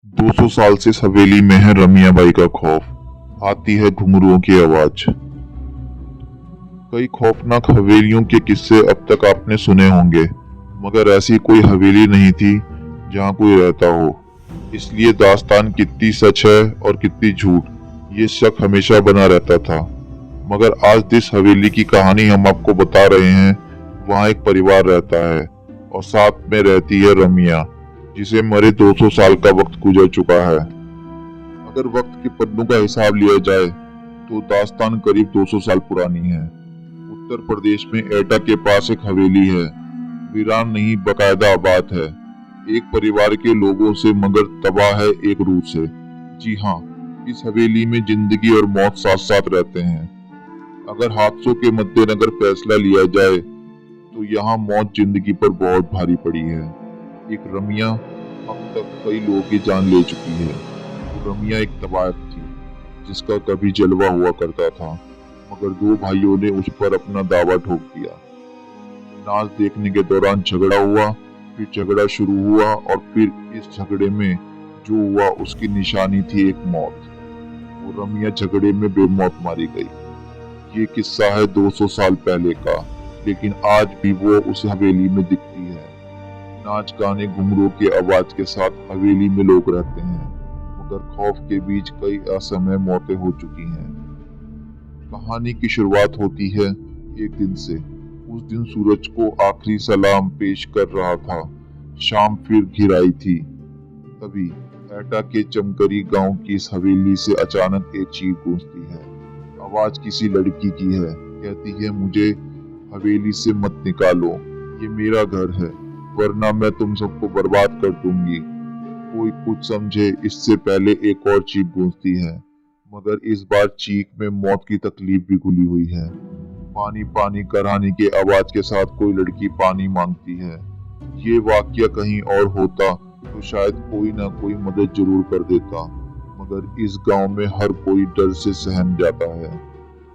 200 साल से इस हवेली में है रमिया बाई का खौफ। आती है घुंघरुओं की आवाज। कई खौफनाक हवेलियों के किस्से अब तक आपने सुने होंगे, मगर ऐसी कोई हवेली नहीं थी जहां कोई रहता हो। इसलिए दास्तान कितनी सच है और कितनी झूठ, ये शक हमेशा बना रहता था। मगर आज जिस हवेली की कहानी हम आपको बता रहे हैं, वहां एक परिवार रहता है और साथ में रहती है रमिया, जिसे मरे 200 साल का वक्त गुजर चुका है। अगर वक्त के पन्नों का हिसाब लिया जाए तो दास्तान करीब 200 साल पुरानी है। उत्तर प्रदेश में एटा के पास एक हवेली है। वीरान नहीं, बकायदा आबाद है। एक परिवार के लोगों से, मगर तबाह है एक रूह से। जी हाँ, इस हवेली में जिंदगी और मौत साथ साथ रहते हैं। अगर हादसों के मद्देनजर फैसला लिया जाए तो यहाँ मौत जिंदगी पर बहुत भारी पड़ी है। एक रमिया अब तक कई लोगों की जान ले चुकी है। रमिया एक तवायफ थी जिसका कभी जलवा हुआ करता था, मगर दो भाइयों ने उस पर अपना दावा ठोक दिया। नाच देखने के दौरान झगड़ा हुआ, फिर झगड़ा शुरू हुआ और फिर इस झगड़े में जो हुआ उसकी निशानी थी एक मौत। वो रमिया झगड़े में बेमौत मारी गई। ये किस्सा है 200 साल पहले का, लेकिन आज भी वो उस हवेली में दिखती है। नाच गाने घुंघरूओं की आवाज के साथ हवेली में लोग रहते हैं, मगर खौफ के बीच कई असमय मौतें हो चुकी हैं। कहानी की शुरुआत होती है एक दिन से। उस दिन सूरज को आखिरी सलाम पेश कर रहा था। शाम फिर घिर आई थी। तभी एटा के चमकरी गांव की इस हवेली से अचानक एक चीख गूंजती है। आवाज किसी लड़की की है। कहती है, मुझे हवेली से मत निकालो, ये मेरा घर है, वरना मैं तुम सबको बर्बाद कर दूंगी। कोई कुछ समझे इससे पहले एक और चीख गूंजती है, मगर इस बार चीख में मौत की तकलीफ भी घुली हुई है। पानी पानी कराने के आवाज के साथ कोई लड़की पानी मांगती है। ये वाकया कहीं और होता तो शायद कोई ना कोई मदद जरूर कर देता, मगर इस गांव में हर कोई डर से सहम जाता है,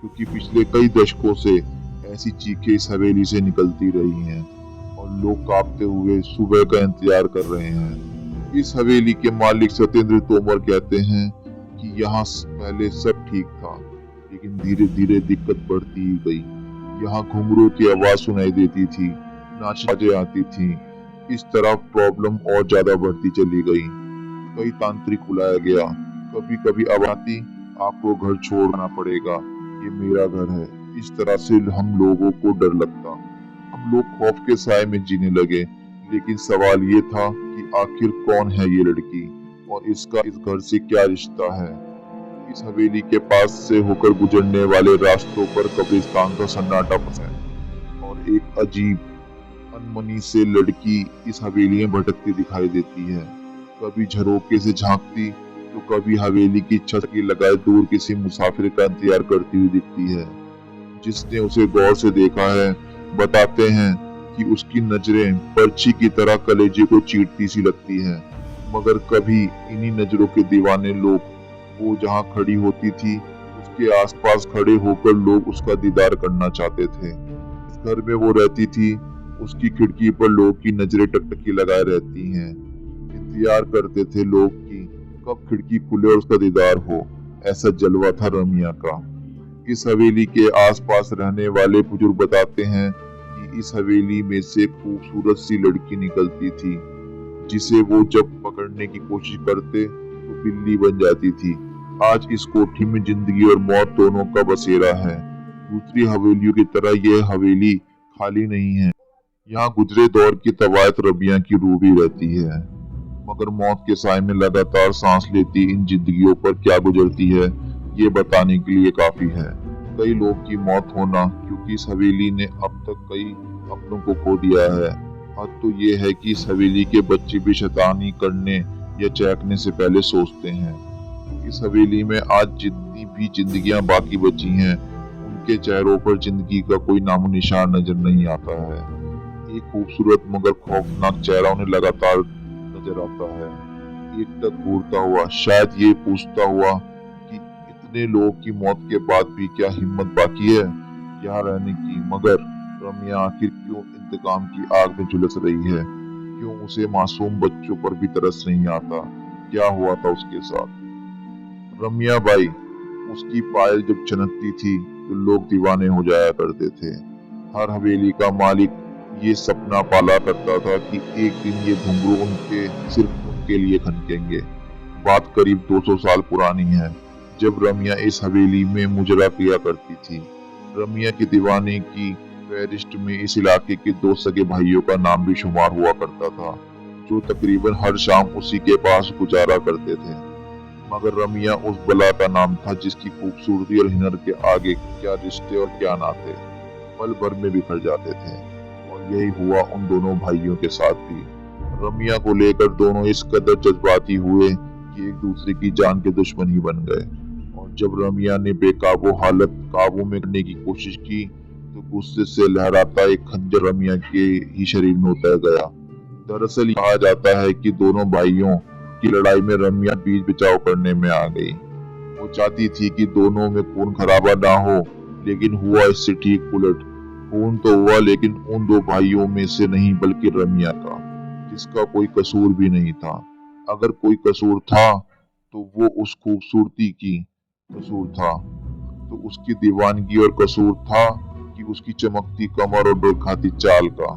क्योंकि पिछले कई दशकों से ऐसी चीखें इस हवेली से निकलती रही हैं और लोग कांपते हुए सुबह का इंतजार कर रहे हैं। इस हवेली के मालिक सत्येंद्र तोमर कहते हैं कि यहाँ पहले सब ठीक था, लेकिन धीरे धीरे दिक्कत बढ़ती ही गई। यहाँ घुंघरूओं की आवाज सुनाई देती थी, नाचें आती थी। इस तरह प्रॉब्लम और ज्यादा बढ़ती चली गई। कई तांत्रिक बुलाया गया। कभी कभी आवाती, आपको घर छोड़ना पड़ेगा, ये मेरा घर है। इस तरह से हम लोगों को डर लगता। हम लोग खौफ के साए में जीने लगे। लेकिन सवाल ये था कि आखिर कौन है ये लड़की और इसका इस घर से क्या रिश्ता है। इस हवेली के पास से होकर गुजरने वाले रास्तों पर कब्रिस्तान का सन्नाटा फंसा है और एक अजीब अनमनी से लड़की इस हवेली में भटकती दिखाई देती है। कभी झरोके से झांकती तो कभी हवेली की छत की लगाए दूर किसी मुसाफिर का इंतजार करती हुई दिखती है। जिसने उसे गौर से देखा है बताते हैं कि उसकी नजरें पर्ची की तरह कलेजे को चीरती सी लगती हैं। मगर कभी इन्हीं नजरों के दीवाने लोग, वो जहाँ खड़ी होती थी उसके आसपास खड़े होकर लोग उसका दीदार करना चाहते थे। इस घर में वो रहती थी, उसकी खिड़की पर लोग की नजरें टकटकी लगाए रहती हैं। इंतजार करते थे लोग कि कब खिड़की खुले और उसका दीदार हो। ऐसा जलवा था रमिया का। इस हवेली के आसपास रहने वाले बुजुर्ग बताते हैं कि इस हवेली में से खूबसूरत सी लड़की निकलती थी, जिसे वो जब पकड़ने की कोशिश करते तो बिल्ली बन जाती थी। आज इस कोठी में जिंदगी और मौत दोनों का बसेरा है। दूसरी हवेलियों की तरह यह हवेली खाली नहीं है। यहाँ गुजरे दौर की तवायत रबिया की रूह भी रहती है, मगर मौत के साए में लगातार सांस लेती इन जिंदगियों पर क्या गुजरती है, ये बताने के लिए काफी है। कई लोग की मौत होना, क्योंकि इस हवेली ने अब तक कई अपनों को खो दिया है। हद तो ये है कि इस हवेली के बच्चे भी शैतानी करने या चहकने से पहले सोचते हैं। इस हवेली में आज जितनी भी जिंदगियां बाकी बची हैं, उनके चेहरों पर जिंदगी का कोई नामो निशान नजर नहीं आता है। एक खूबसूरत मगर खौफनाक चेहरा उन्हें लगातार नजर आता है। एक तक घूरता हुआ, शायद ये पूछता हुआ कि इतने लोगों की मौत के बाद भी क्या हिम्मत बाकी है यहाँ रहने की। मगर रमिया आखिर क्यों इंतकाम की आग में झुलस रही है? क्यों उसे मासूम बच्चों पर भी तरस नहीं आता? क्या हुआ था उसके साथ। रमिया बाई, उसकी पायल जब चमकती थी तो लोग दीवाने हो जाया करते थे। हर हवेली का मालिक ये सपना पाला करता था कि एक दिन ये घुंघरू उनके सिर्फ उनके लिए खनकेंगे। बात करीब 200 साल पुरानी है, जब रमिया इस हवेली में मुजरा किया करती थी। रमिया की दीवाने की फहरिस्त में इस इलाके के 2 सगे भाइयों का नाम भी शुमार हुआ करता था, जो तकरीबन हर शाम उसी के पास गुजारा करते थे। मगर रमिया उस बला का नाम था जिसकी खूबसूरती और हुनर के आगे क्या रिश्ते और क्या नाते पल भर में बिखर जाते थे। और यही हुआ उन दोनों भाइयों के साथ भी। रमिया को लेकर दोनों इस कदर जज्बाती हुए कि एक दूसरे की जान के दुश्मन ही बन गए। और जब रमिया ने बेकाबू हालत काबू में करने की कोशिश की तो गुस्से से लहराता एक खंजर रमिया के ही शरीर में उतर गया। दरअसल कहा जाता है कि दोनों भाइयों की लड़ाई में रमिया बीच बचाव करने में आ गई। वो चाहती थी कि दोनों में खून खराबा ना हो, लेकिन हुआ इससे ठीक उलट। खून तो हुआ, लेकिन उन 2 भाइयों में से नहीं बल्कि रमिया का, जिसका कोई कसूर भी नहीं था। अगर कोई कसूर था तो वो उस खूबसूरती की कसूर था, तो उसकी दीवानगी, और कसूर था कि उसकी चमकती कमर और दिखाती चाल का,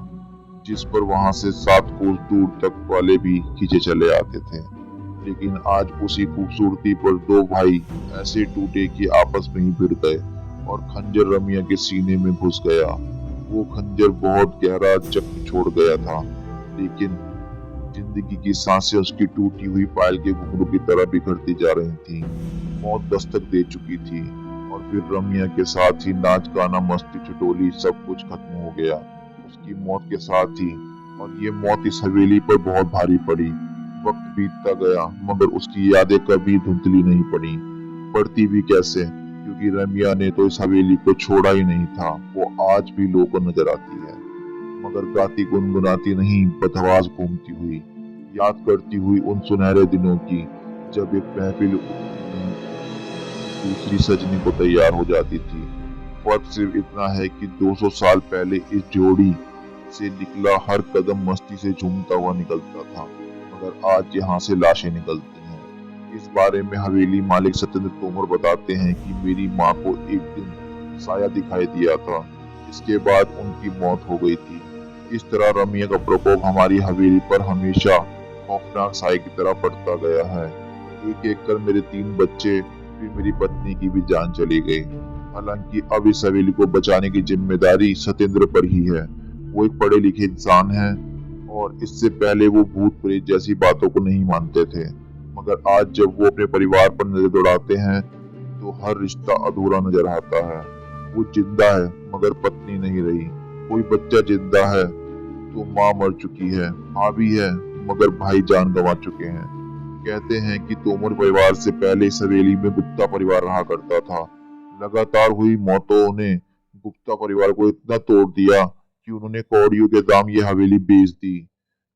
जिस पर वहां से 7 कोस दूर तक वाले भी खींचे चले आते थे। लेकिन आज उसी खूबसूरती पर 2 भाई ऐसे टूटे कि आपस में ही भिड़ गए और खंजर रमिया के सीने में घुस गया। वो खंजर बहुत गहरा जख्म छोड़ गया था, लेकिन जिंदगी की सांसें उसकी टूटी हुई पायल के घुंघरू की तरह बिखरती जा रही थी। मौत दस्तक दे चुकी थी, और फिर रमिया के साथ ही नाच गाना मस्ती ठिठोली सब कुछ खत्म हो गया उसकी मौत के साथ ही। और ये मौत इस हवेली पर बहुत भारी पड़ी। वक्त बीतता गया, मगर उसकी यादें कभी धुंधली नहीं पड़ी। पड़ती भी कैसे, क्योंकि रमिया ने तो इस हवेली को छोड़ा ही नहीं था। वो आज भी लोगों को नजर आती है, मगर गाती गुनगुनाती नहीं, बदहवास घूमती हुई, याद करती हुई उन सुनहरे दिनों की, जब एक महफिल दूसरी सजने को तैयार हो जाती थी। फर्क सिर्फ इतना है कि 200 साल पहले इस जोड़ी से निकला हर कदम मस्ती से झूमता हुआ निकलता था, मगर आज यहाँ से लाशें निकलती हैं। इस बारे में हवेली मालिक सत्येंद्र तोमर बताते हैं कि मेरी माँ को एक दिन साया दिखाई दिया था, इसके बाद उनकी मौत हो गई थी। इस तरह रमिया का प्रकोप हमारी हवेली पर हमेशा खौफनाक साए की तरह पड़ता गया है। एक एक कर मेरे 3 बच्चे, फिर मेरी पत्नी की भी जान चली गई। हालांकि अब इस हवेली को बचाने की जिम्मेदारी सत्येंद्र पर ही है। वो एक पढ़े लिखे इंसान है, और इससे पहले वो भूत प्रेत जैसी बातों को नहीं मानते थे, मगर आज जब वो अपने परिवार पर नजर दौड़ाते हैं तो हर रिश्ता अधूरा नजर आता है। वो जिंदा है मगर पत्नी नहीं रही, कोई बच्चा जिंदा है तो माँ मर चुकी है, माँ भी है मगर भाई जान गंवा चुके हैं। कहते हैं कि तोमर परिवार से पहले इस हवेली में गुप्ता परिवार रहा करता था। लगातार हुई मौतों ने गुप्ता परिवार को इतना तोड़ दिया कि उन्होंने कौड़ियों के दाम ये हवेली बेच दी।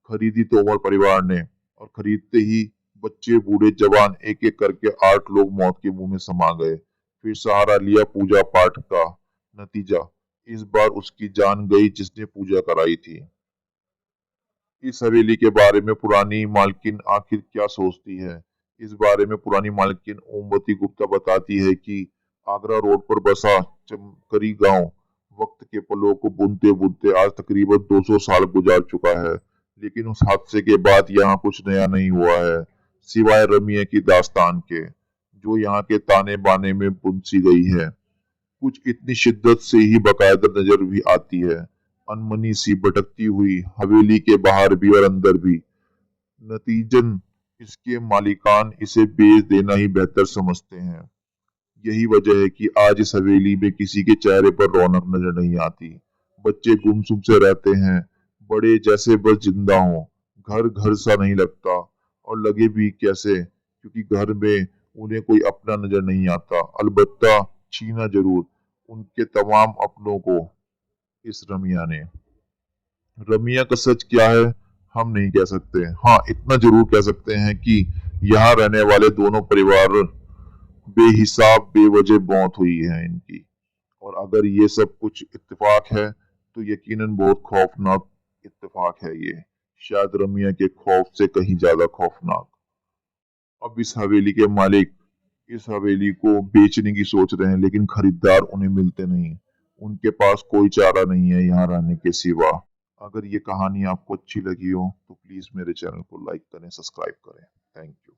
खरीदी तोमर परिवार ने, और खरीदते ही बच्चे बूढ़े जवान एक एक करके 8 लोग मौत के मुंह में समा गए। फिर सहारा लिया पूजा पाठ का। नतीजा, इस बार उसकी जान गई जिसने पूजा कराई थी। इस हवेली के बारे में पुरानी मालकिन आखिर क्या सोचती है? इस बारे में पुरानी मालकिन ओमवती गुप्ता बताती है कि आगरा रोड पर बसा चमकरी गांव वक्त के पलों को बुनते बुनते आज तकरीबन 200 साल गुजार चुका है। लेकिन उस हादसे के बाद यहाँ कुछ नया नहीं हुआ है, सिवाय रमिया की दास्तान के, जो यहाँ के ताने बाने में बुनसी गई है। कुछ इतनी शिद्दत से ही बाकायदा नजर भी आती है, अनमनी सी भटकती हुई हवेली के बाहर भी और अंदर भी। नतीजन इसके मालिकान इसे बेच देना ही बेहतर समझते हैं। यही वजह है कि आज इस हवेली में किसी के चेहरे पर रौनक नजर नहीं आती। बच्चे गुमसुम से रहते हैं, बड़े जैसे बस जिंदा हों। घर घर सा नहीं लगता, और लगे भी कैसे, क्योंकि घर में उन्हें कोई अपना नजर नहीं आता। अलबत्ता छीना जरूर उनके तमाम अपनों को इस रमिया ने। रमिया का सच क्या है हम नहीं कह सकते। हाँ, इतना जरूर कह सकते हैं कि यहाँ रहने वाले दोनों परिवार बेहिसाब बेवजह मौत हुई है इनकी। और अगर ये सब कुछ इत्तेफाक है तो यकीनन बहुत खौफनाक इत्तेफाक है ये, शायद रमिया के खौफ से कहीं ज्यादा खौफनाक। अब इस हवेली के मालिक इस हवेली को बेचने की सोच रहे हैं, लेकिन खरीदार उन्हें मिलते नहीं। उनके पास कोई चारा नहीं है यहाँ रहने के सिवा। अगर ये कहानी आपको अच्छी लगी हो तो प्लीज मेरे चैनल को लाइक करें, सब्सक्राइब करें। Thank you.